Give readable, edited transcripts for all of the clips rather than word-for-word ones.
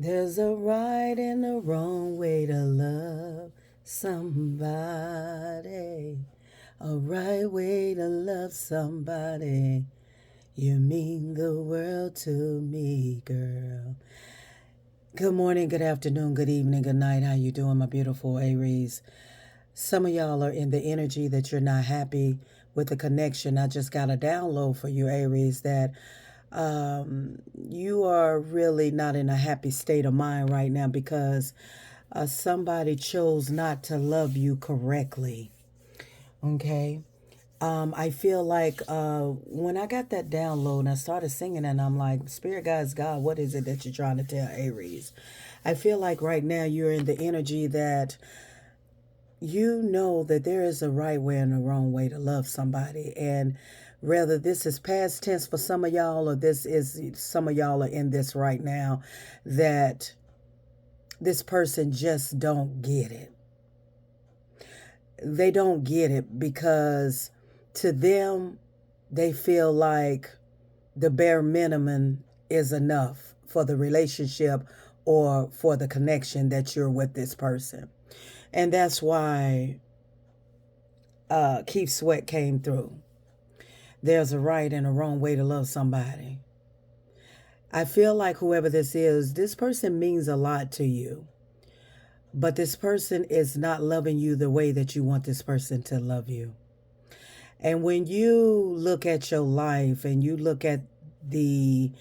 There's a right and a wrong way to love somebody. A right way to love somebody. You mean the world to me, girl. Good morning, good afternoon, good evening, good night. How you doing, my beautiful Aries? Some of y'all are in the energy that you're not happy with the connection. I just got a download for you, Aries, that you are really not in a happy state of mind right now because somebody chose not to love you correctly. Okay. I feel like when I got that download and I started singing and I'm like, Spirit Guides, God, what is it that you're trying to tell Aries? I feel like right now you're in the energy that you know that there is a right way and a wrong way to love somebody. And whether this is past tense for some of y'all or this is some of y'all are in this right now, that this person just don't get it. They don't get it because to them, they feel like the bare minimum is enough for the relationship or for the connection that you're with this person. And that's why Keith Sweat came through. There's a right and a wrong way to love somebody. I feel like whoever this person means a lot to you. But this person is not loving you the way that you want this person to love you. And when you look at your life and you look at the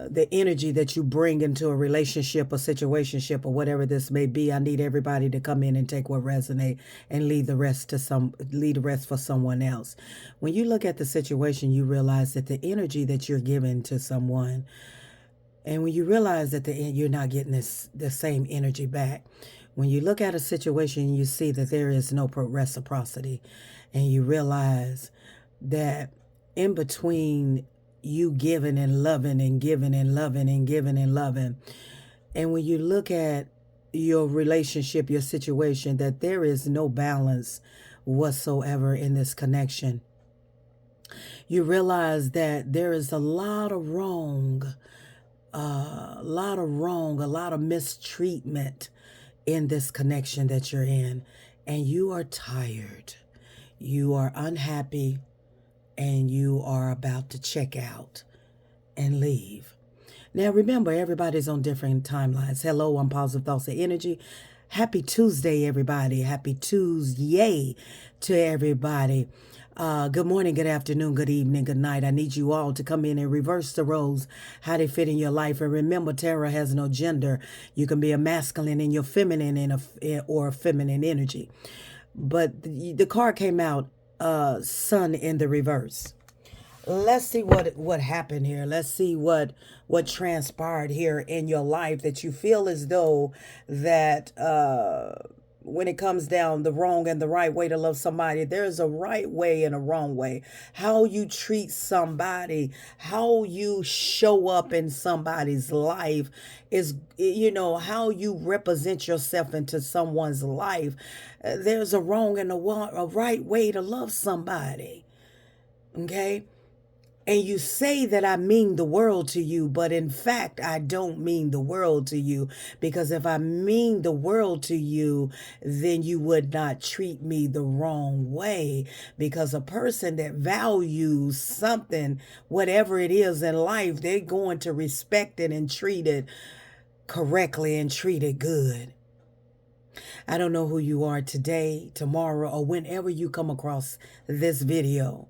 the energy that you bring into a relationship or situationship or whatever this may be, I need everybody to come in and take what resonate and leave the rest for someone else. When you look at the situation, you realize that the energy that you're giving to someone, and when you realize that you're not getting the same energy back, when you look at a situation, you see that there is no reciprocity, and you realize that in between you giving and loving and giving and loving and giving and loving, and when you look at your relationship, your situation, that there is no balance whatsoever in this connection, you realize that there is a lot of wrong, a lot of mistreatment in this connection that you're in, and you are tired, you are unhappy, and you are about to check out and leave. Now, remember, everybody's on different timelines. Hello, I'm Positive Thoughts of Energy. Happy Tuesday, everybody. Happy Tuesday to everybody. Good morning, good afternoon, good evening, good night. I need you all to come in and reverse the roles, how they fit in your life. And remember, tarot has no gender. You can be a masculine and you're feminine or a feminine energy. But the card came out, Sun in the reverse. Let's see what happened here. Let's see what transpired here in your life that you feel as though that when it comes down the wrong and the right way to love somebody, there's a right way and a wrong way. How you treat somebody, how you show up in somebody's life is, how you represent yourself into someone's life. There's a wrong and a right way to love somebody. Okay? And you say that I mean the world to you, but in fact, I don't mean the world to you. Because if I mean the world to you, then you would not treat me the wrong way. Because a person that values something, whatever it is in life, they're going to respect it and treat it correctly and treat it good. I don't know who you are today, tomorrow, or whenever you come across this video.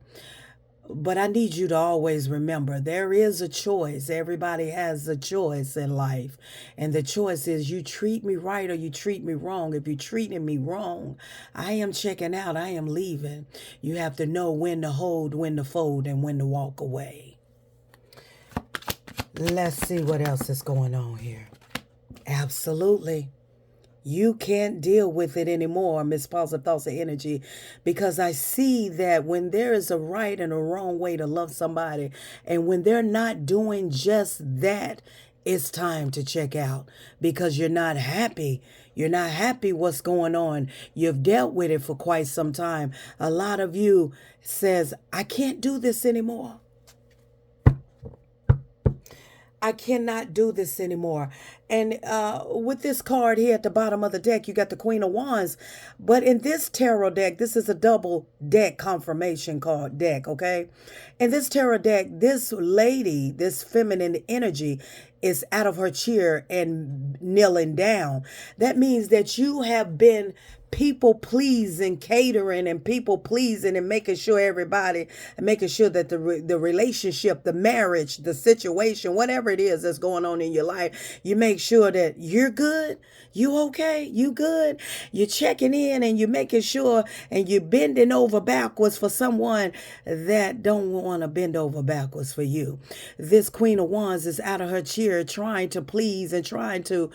But I need you to always remember there is a choice. Everybody has a choice in life. And the choice is you treat me right or you treat me wrong. If you're treating me wrong, I am checking out. I am leaving. You have to know when to hold, when to fold, and when to walk away. Let's see what else is going on here. Absolutely. You can't deal with it anymore, Miss Positive Thoughts of Energy, because I see that when there is a right and a wrong way to love somebody, and when they're not doing just that, it's time to check out because you're not happy. You're not happy what's going on. You've dealt with it for quite some time. A lot of you says, I can't do this anymore. I cannot do this anymore. And with this card here at the bottom of the deck, you got the Queen of Wands. But in this tarot deck, this is a double deck confirmation card deck, okay? In this tarot deck, this lady, this feminine energy, is out of her chair and kneeling down. That means that you have been people pleasing, catering and people pleasing and making sure everybody, and making sure that the relationship, the marriage, the situation, whatever it is that's going on in your life, you make sure that you're good, you okay, you good, you're checking in and you're making sure, and you're bending over backwards for someone that don't want to bend over backwards for you. This Queen of Wands is out of her chair trying to please and trying to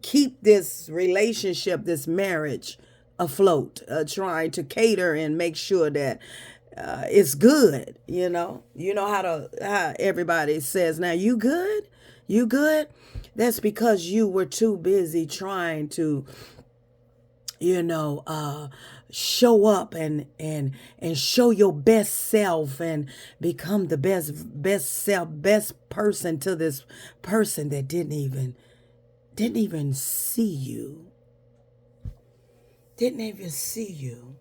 keep this relationship, this marriage afloat, trying to cater and make sure that it's good. How everybody says now, you good, you good. That's because you were too busy trying to show up and show your best self and become the best self, best person to this person that didn't even see you. Didn't even see you.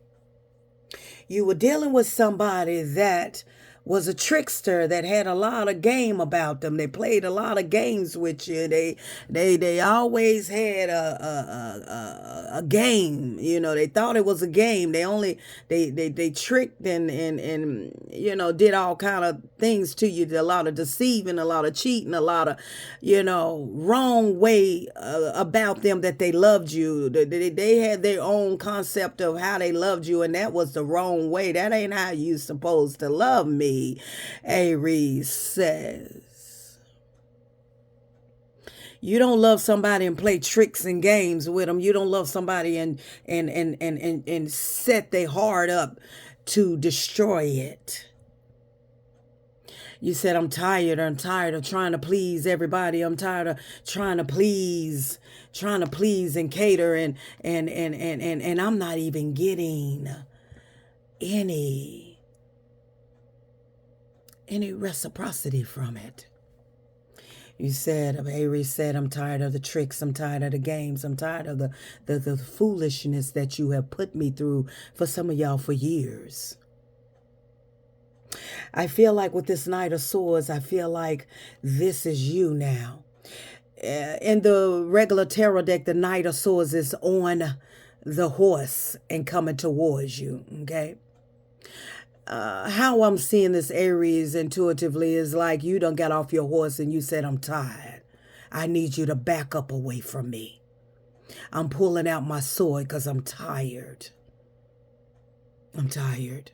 You were dealing with somebody that was a trickster, that had a lot of game about them. They played a lot of games with you. They always had a game. They thought it was a game. They tricked and did all kind of things to you. A lot of deceiving, a lot of cheating, a lot of wrong way about them, that they loved you. They had their own concept of how they loved you, and that was the wrong way. That ain't how you supposed to love me, Aries says. You don't love somebody and play tricks and games with them. You don't love somebody and set their heart up to destroy it. You said, I'm tired of trying to please everybody. I'm tired of trying to please and cater and I'm not even getting any reciprocity from it. You said, Aries said, I'm tired of the tricks. I'm tired of the games. I'm tired of the foolishness that you have put me through, for some of y'all, for years. I feel like with this Knight of Swords, I feel like this is you now. In the regular tarot deck, the Knight of Swords is on the horse and coming towards you, okay? How I'm seeing this, Aries, intuitively is like you done got off your horse and you said, I'm tired. I need you to back up away from me. I'm pulling out my sword because I'm tired. I'm tired.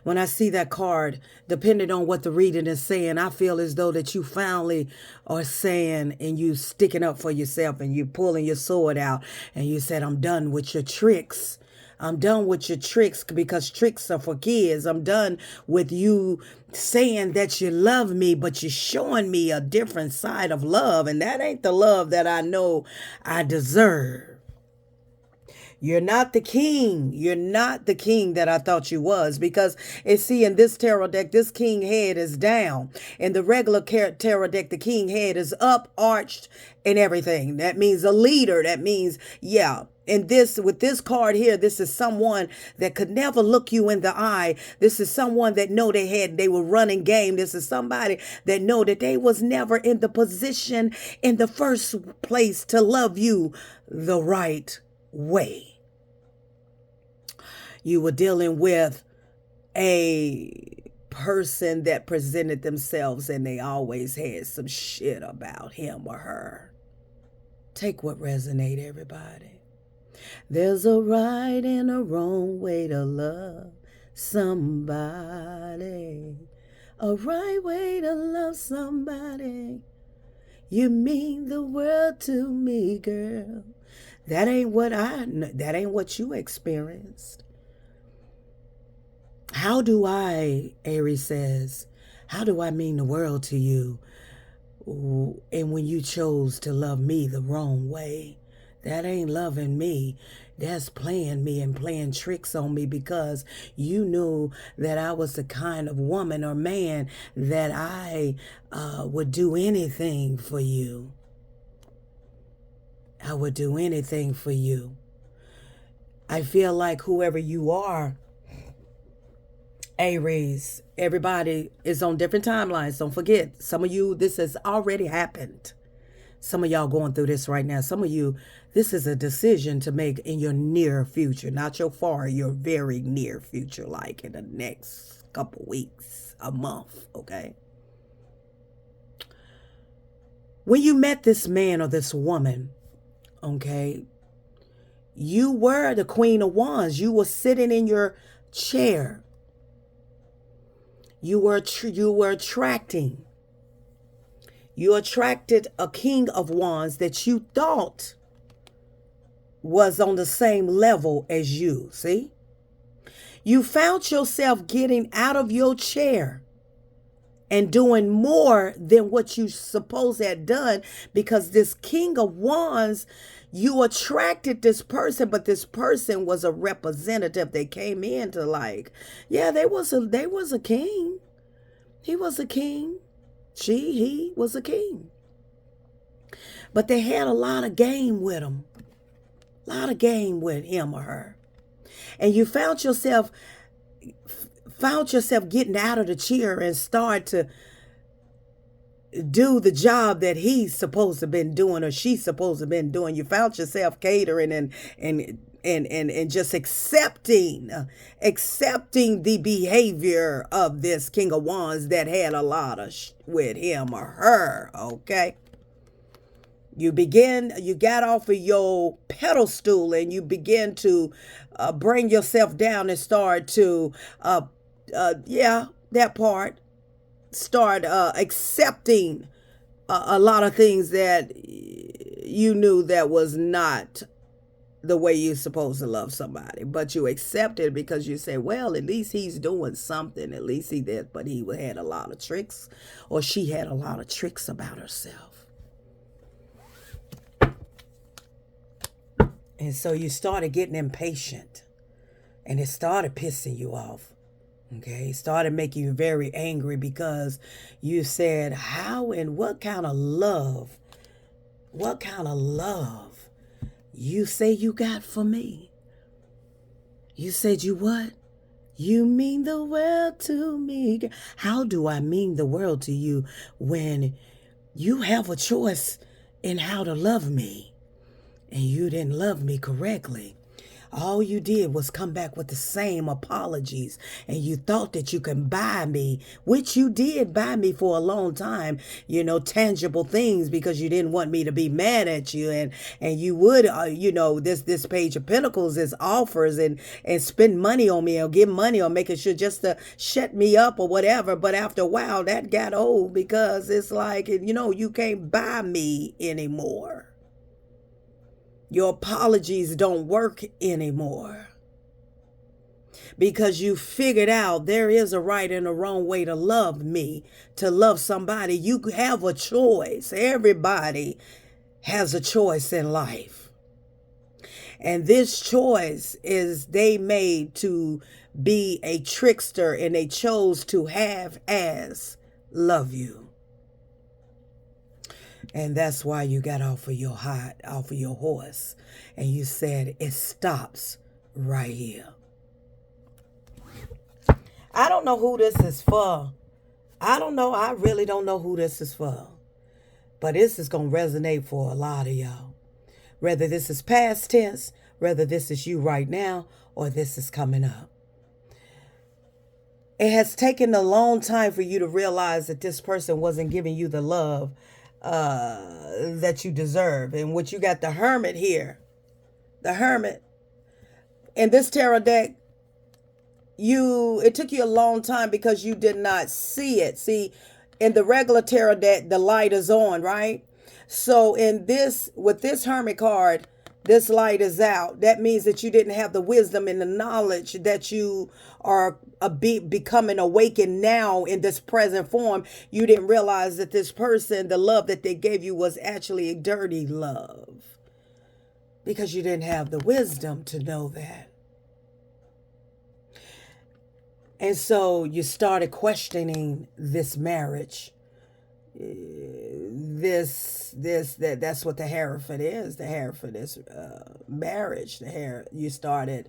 When I see that card, depending on what the reading is saying, I feel as though that you finally are saying, and you sticking up for yourself and you pulling your sword out and you said, I'm done with your tricks. I'm done with your tricks, because tricks are for kids. I'm done with you saying that you love me, but you're showing me a different side of love. And that ain't the love that I know I deserve. You're not the king. You're not the king that I thought you was, because in this tarot deck, this king head is down. In the regular tarot deck, the king head is up, arched, and everything. That means a leader. That means, yeah. And with this card here, this is someone that could never look you in the eye. This is someone that know they were running game. This is somebody that know that they was never in the position in the first place to love you the right way. You were dealing with a person that presented themselves and they always had some shit about him or her. Take what resonate, everybody. There's a right and a wrong way to love somebody. A right way to love somebody. You mean the world to me, girl. That ain't what you experienced. How do I, Aries says, how do I mean the world to you? And when you chose to love me the wrong way, That ain't loving me. That's playing me and playing tricks on me because you knew that I was the kind of woman or man that I would do anything for you. I would do anything for you. I feel like whoever you are, Aries, everybody is on different timelines. Don't forget, some of you, this has already happened. Some of y'all going through this right now. Some of you, this is a decision to make in your near future, not your far, your very near future, like in the next couple weeks, a month, okay? When you met this man or this woman, okay, you were the Queen of Wands. You were sitting in your chair. You were attracting. You attracted a King of Wands that you thought was on the same level as you. See? You found yourself getting out of your chair and doing more than what you supposed had done because this King of Wands, you attracted this person, but this person was a representative. They came in to like, yeah, they was a king. He was a king. He was a king. But they had a lot of game with him. A lot of game with him or her. And you found yourself getting out of the chair and start to do the job that he's supposed to have been doing or she's supposed to have been doing. You found yourself catering and just accepting the behavior of this King of Wands that had a lot of with him or her, okay? You got off of your pedestal and you begin to bring yourself down and start to, that part, start accepting a lot of things that you knew that was not the way you're supposed to love somebody, but you accept it because you say, well, at least he's doing something. At least he did, but he had a lot of tricks, or she had a lot of tricks about herself. And so you started getting impatient and it started pissing you off. Okay, it started making you very angry because you said, how and what kind of love you say you got for me? You said you what? You mean the world to me. How do I mean the world to you when you have a choice in how to love me and you didn't love me correctly? All you did was come back with the same apologies, and you thought that you can buy me, which you did buy me for a long time, tangible things, because you didn't want me to be mad at you, and you would, this Page of Pentacles is offers and spend money on me or give money or making sure just to shut me up or whatever. But after a while, that got old because it's like, you can't buy me anymore. Your apologies don't work anymore because you figured out there is a right and a wrong way to love me, to love somebody. You have a choice. Everybody has a choice in life. And this choice is they made to be a trickster, and they chose to have as love you. And that's why you got off of your horse, and you said, it stops right here. I don't know who this is for. I don't know. I really don't know who this is for. But this is going to resonate for a lot of y'all. Whether this is past tense, whether this is you right now, or this is coming up. It has taken a long time for you to realize that this person wasn't giving you the love that you deserve. And what you got, the Hermit here. The Hermit. In this tarot deck, it took you a long time because you did not see it. See, in the regular tarot deck, the light is on, right? So with this Hermit card, this light is out. That means that you didn't have the wisdom and the knowledge that you are becoming awakened now in this present form. You didn't realize that this person, the love that they gave you was actually a dirty love. because you didn't have the wisdom to know that. And so you started questioning this marriage. That's what the Hereford is. The Hereford is marriage. You started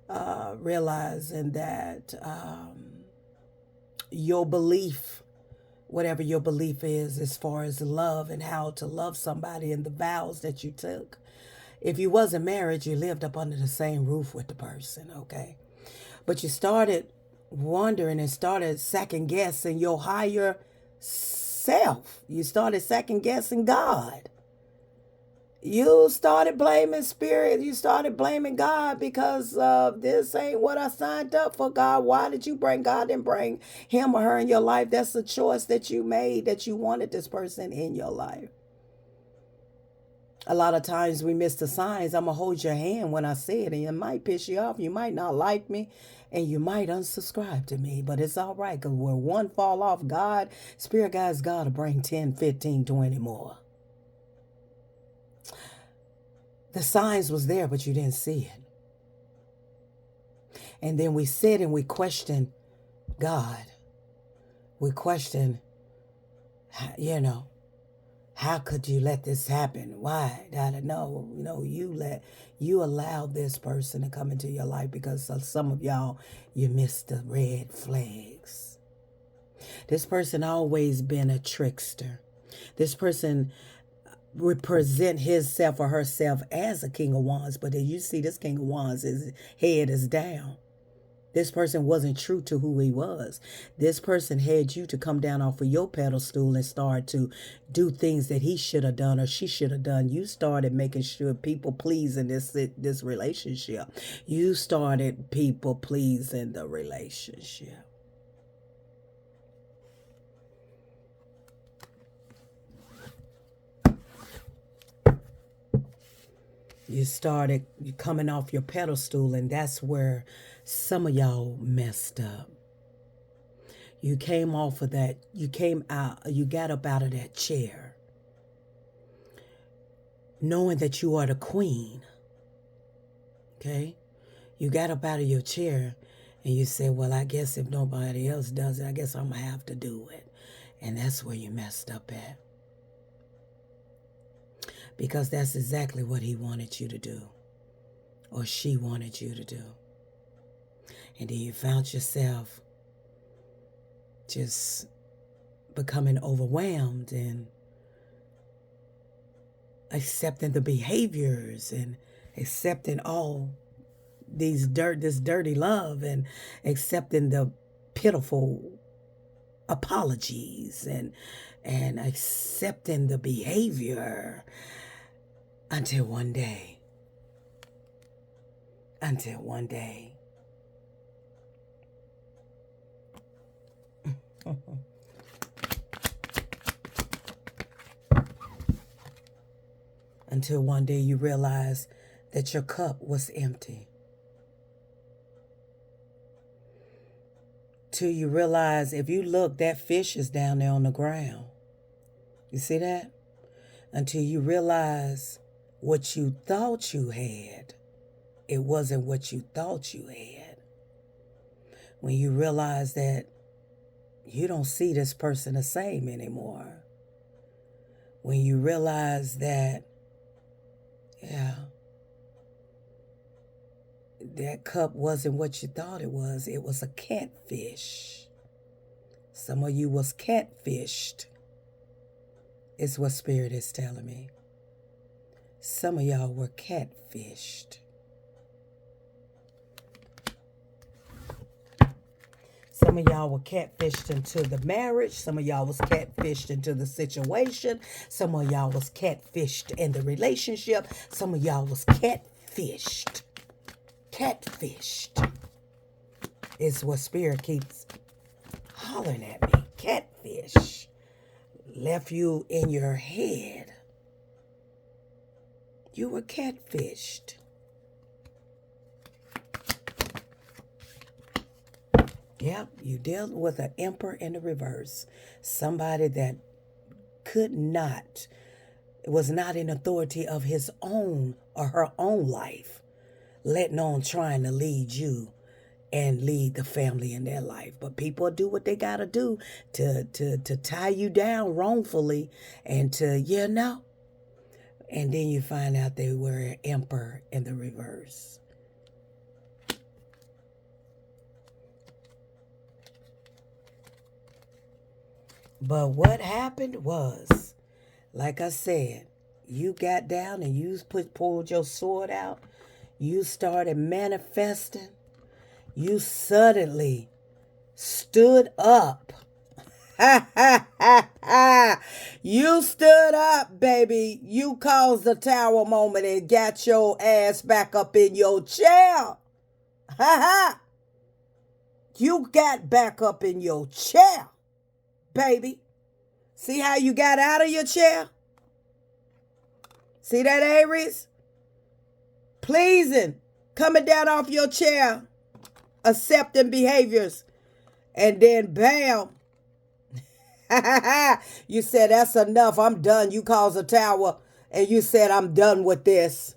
realizing that your belief, whatever your belief is as far as love and how to love somebody and the vows that you took. If you wasn't married, you lived up under the same roof with the person, okay? But you started wondering and started second guessing your higher self. You started second guessing God. You started blaming spirit. You started blaming God because this ain't what I signed up for, God. Why did you bring God and bring him or her in your life? That's a choice that you made, that you wanted this person in your life. A lot of times we miss the signs. I'm going to hold your hand when I say it, and it might piss you off. You might not like me, and you might unsubscribe to me, but it's all right, because where one fall off, God, spirit guides God to bring 10, 15, 20 more. The signs was there, but you didn't see it. And then we sit and we question God. We question, how could you let this happen? Why? No, you allowed this person to come into your life because some of y'all, you missed the red flags. This person always been a trickster. This person represent himself or herself as a king of wands, but then you see this king of wands, his head is down. This person wasn't true to who he was. This person had you to come down off of your pedestal and start to do things that he should have done or she should have done. You started making sure people please in this relationship. You started people pleasing the relationship. You started coming off your pedestal, and that's where some of y'all messed up. You came off of that. You came out. You got up out of that chair, knowing that you are the queen. Okay? You got up out of your chair, and you said, well, I guess if nobody else does it, I guess I'm going to have to do it. And that's where you messed up at. Because that's exactly what he wanted you to do, or she wanted you to do. And then you found yourself just becoming overwhelmed and accepting the behaviors and accepting all this dirty love, and accepting the pitiful apologies and accepting the behavior until one day. Until one day. Until one day you realize that your cup was empty. Till you realize, if you look, that fish is down there on the ground. You see that? Until you realize what you thought you had, it wasn't what you thought you had. When you realize that you don't see this person the same anymore. When you realize that, that cup wasn't what you thought it was. It was a catfish. Some of you was catfished, is what Spirit is telling me. Some of y'all were catfished. Some of y'all were catfished into the marriage. Some of y'all was catfished into the situation. Some of y'all was catfished in the relationship. Some of y'all was catfished. Catfished is what Spirit keeps hollering at me. Catfish left you in your head. You were catfished. Yep, you dealt with an emperor in the reverse. Somebody that could not was not in authority of his own or her own life, letting on trying to lead you and lead the family in their life. But people do what they gotta do to tie you down wrongfully and to, and then you find out they were an emperor in the reverse. But what happened was, like I said, you got down and you pulled your sword out. You started manifesting. You suddenly stood up. Ha ha ha ha. You stood up, baby. You caused the tower moment and got your ass back up in your chair. Ha ha. You got back up in your chair, baby. See how you got out of your chair? See that, Aries? Pleasing, coming down off your chair, accepting behaviors, and then bam. You said, that's enough. I'm done. You caused a tower, and you said, I'm done with this.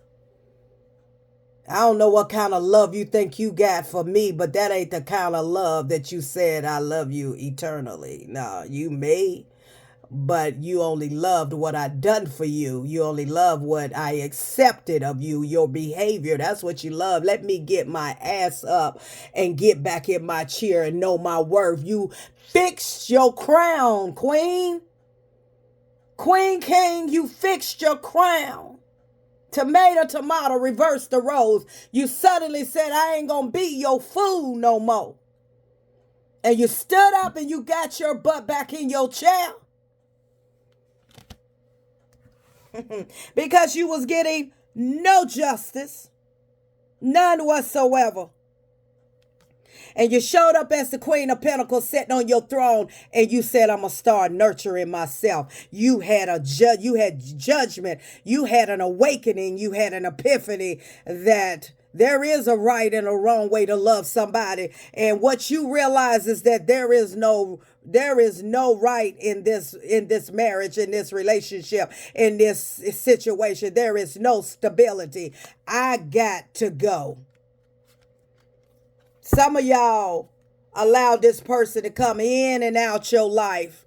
I don't know what kind of love you think you got for me, but that ain't the kind of love that you said I love you eternally. No, you may, but you only loved what I done for you. You only love what I accepted of you, your behavior. That's what you love. Let me get my ass up and get back in my chair and know my worth. You fixed your crown, queen. Queen King, you fixed your crown. Tomato, reverse the roles. You suddenly said, I ain't gonna be your fool no more. And you stood up and you got your butt back in your chair. Because you was getting no justice. None whatsoever. And you showed up as the Queen of Pentacles sitting on your throne, and you said, I'm gonna start nurturing myself. You had you had judgment, you had an awakening, you had an epiphany that there is a right and a wrong way to love somebody. And what you realize is that there is no right in this marriage, in this relationship, in this situation. There is no stability. I got to go. Some of y'all allowed this person to come in and out your life.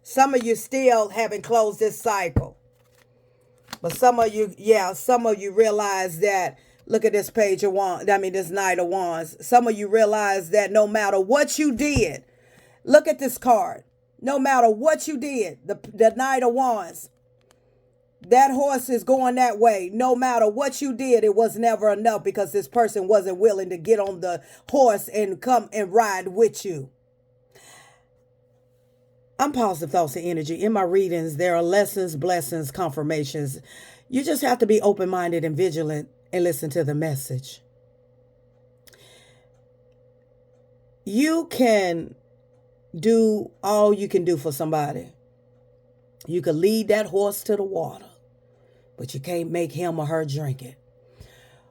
Some of you still haven't closed this cycle. But some of you realize that, look at this page of wands, this Knight of Wands. Some of you realize that no matter what you did, look at this card. No matter what you did, the Knight of Wands, that horse is going that way. No matter what you did, it was never enough because this person wasn't willing to get on the horse and come and ride with you. I'm Positive Thoughts and Energy. In my readings, there are lessons, blessings, confirmations. You just have to be open-minded and vigilant and listen to the message. You can do all you can do for somebody. You can lead that horse to the water, but you can't make him or her drink it.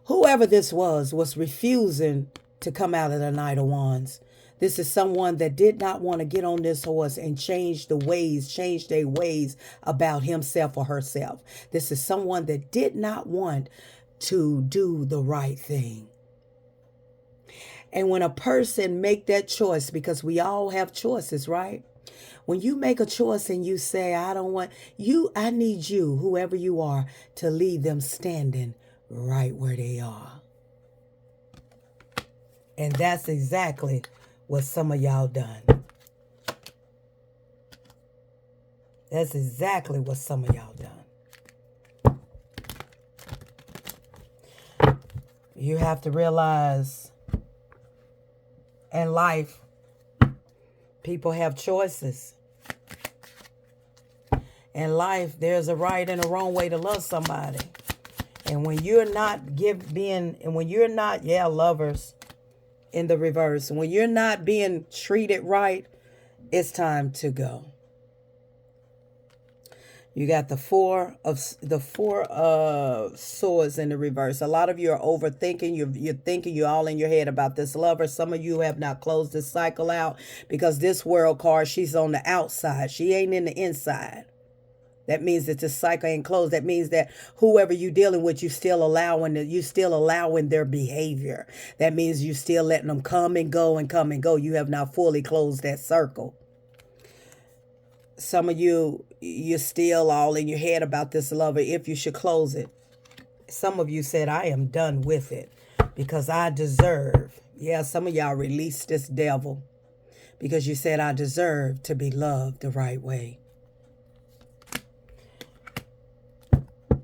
Whoever this was refusing to come out of the Knight of Wands. This is someone that did not want to get on this horse and change their ways about himself or herself. This is someone that did not want to do the right thing. And when a person make that choice, because we all have choices, right? When you make a choice and you say, I don't want you, I need you, whoever you are, to leave them standing right where they are. And that's exactly what some of y'all done. That's exactly what some of y'all done. You have to realize in life, people have choices. In life, there's a right and a wrong way to love somebody. And when you're not lovers in the reverse, when you're not being treated right, it's time to go. You got the four of swords in the reverse. A lot of you are overthinking. You're thinking, you're all in your head about this lover. Some of you have not closed this cycle out because this world card, she's on the outside. She ain't in the inside. That means that the cycle ain't closed. That means that whoever you dealing with, you still allowing their behavior. That means you still letting them come and go and come and go. You have not fully closed that circle. Some of you're still all in your head about this lover, if you should close it. Some of you said, I am done with it because I deserve. Yeah, some of y'all released this devil because you said, I deserve to be loved the right way.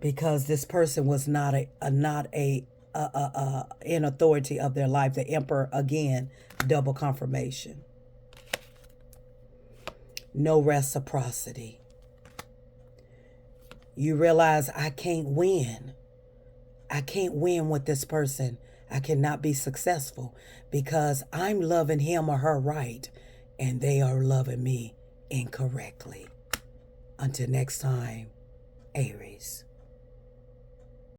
Because this person was not in authority of their life. The Emperor, again, double confirmation. No reciprocity. You realize I can't win. I can't win with this person. I cannot be successful because I'm loving him or her right and they are loving me incorrectly. Until next time, Aries.